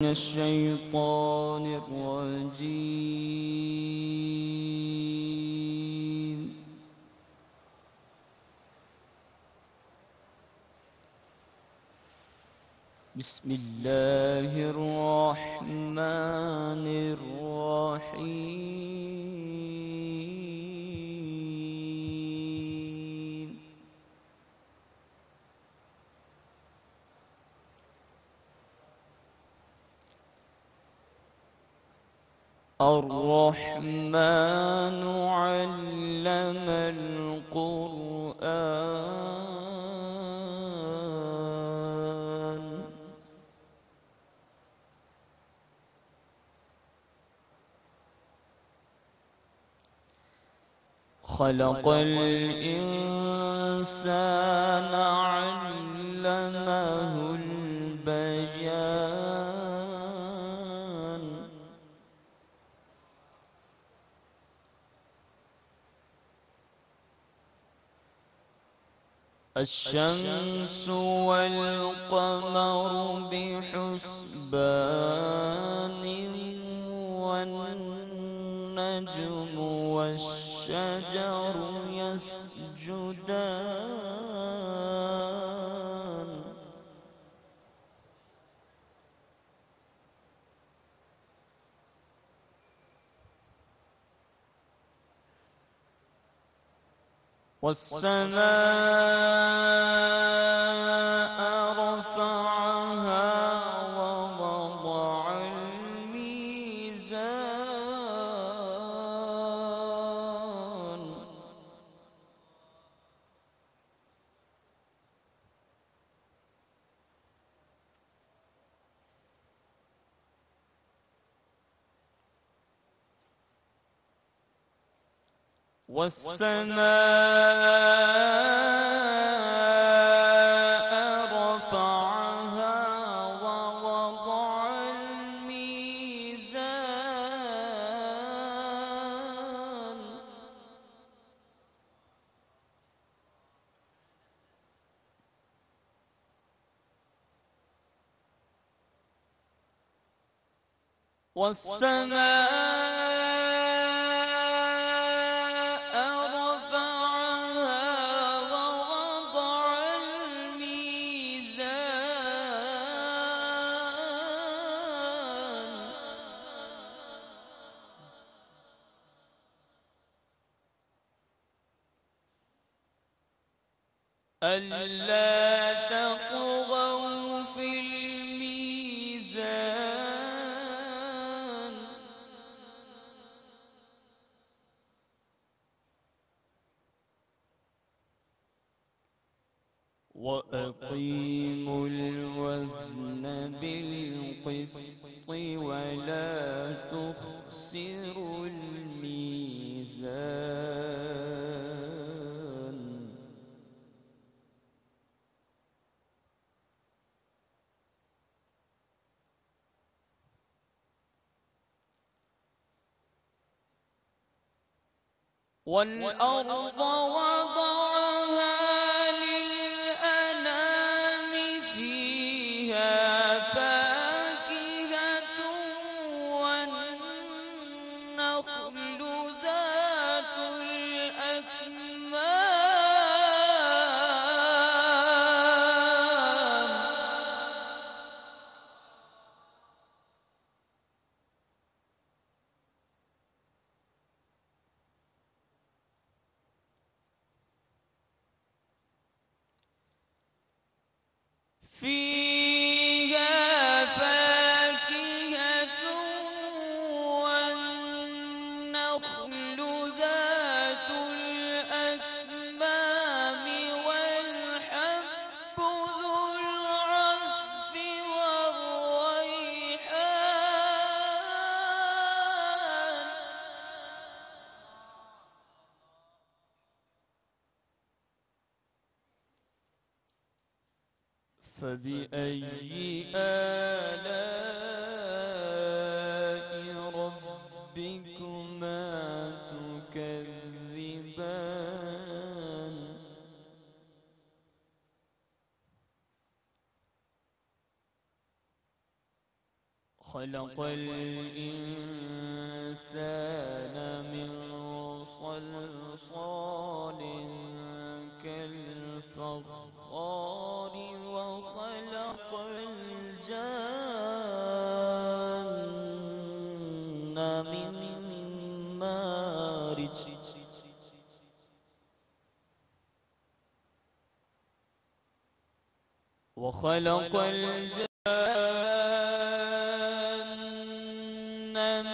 من الشيطان الرجيم. بسم الله الرحمن الرحيم. الرحمن علم القرآن. خلق الإنسان علمه البيان. الشمس والقمر بحسبان والنجم والشجر يسجدان. والسماء رفعها ووضع الميزان. والسماء رفعها ووضع الميزان. ألا تطغوا في الميزان. وأقيموا الوزن بالقسط ولا تخسروا الميزان. والأرض وضعها للأنام فيها فاكهة والنخل ذات الأكمام. فيها فاكهة والنخل ذات الأكمام والحب ذو العصف والريحان. فبأي آلاء ربكما تكذبان. خلق الإنسان من صلصال كالفخار وخلق الجن من مارج وخلق الجن من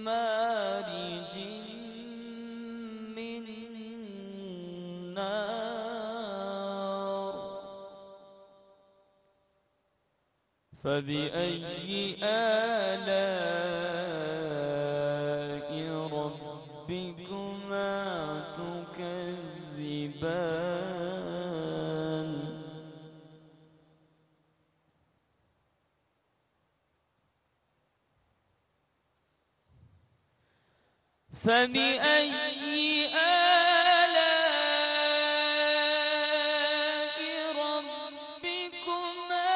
مارج من نار فبأي آلاء ربكما تكذبان فبأي آلاء ربكما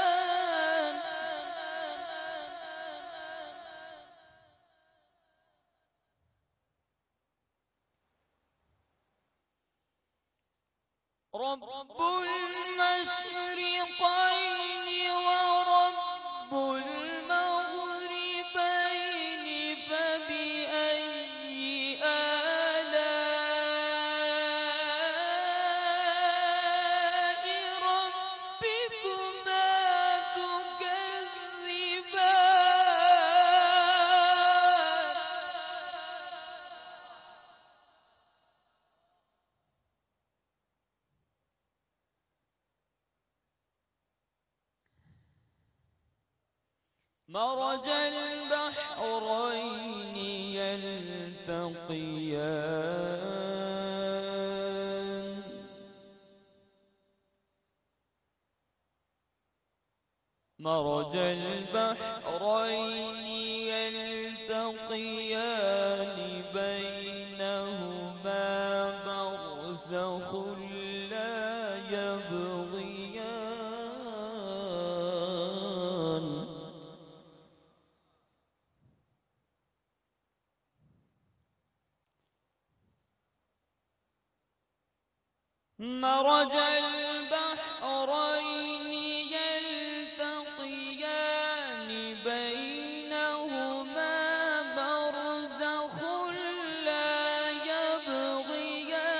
تكذبان رب المشرقين ورب المغربين فبأي آلاء ربكما تكذبان مرج البحرين يلتقيان مرج البحرين يلتقيان بينهما برزخ لا يبغيان مرج البحرين يلتقيان بينهما برزخ لا يبغيان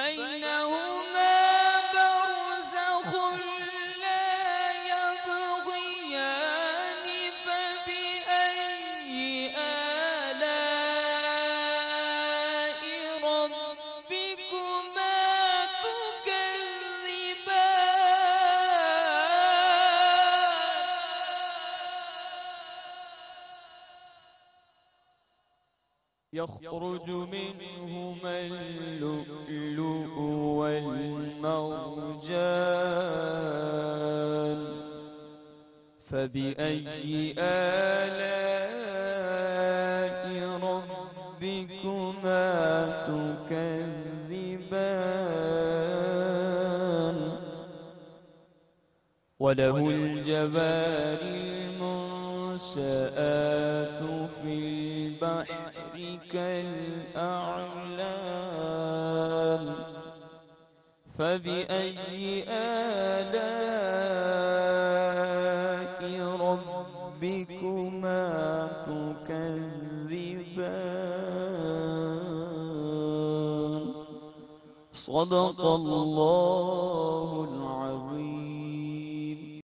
بينهما برزخ لا يبغيان فبأي آلاء ربكما تكذبان يخرج منهما اللؤلؤ والمرجان فبأي آلاء ربكما تكذبان وله الجوار المنشآت في البحر كالأعلام فبأي آلاء ربكما تكذبان صدق الله العظيم.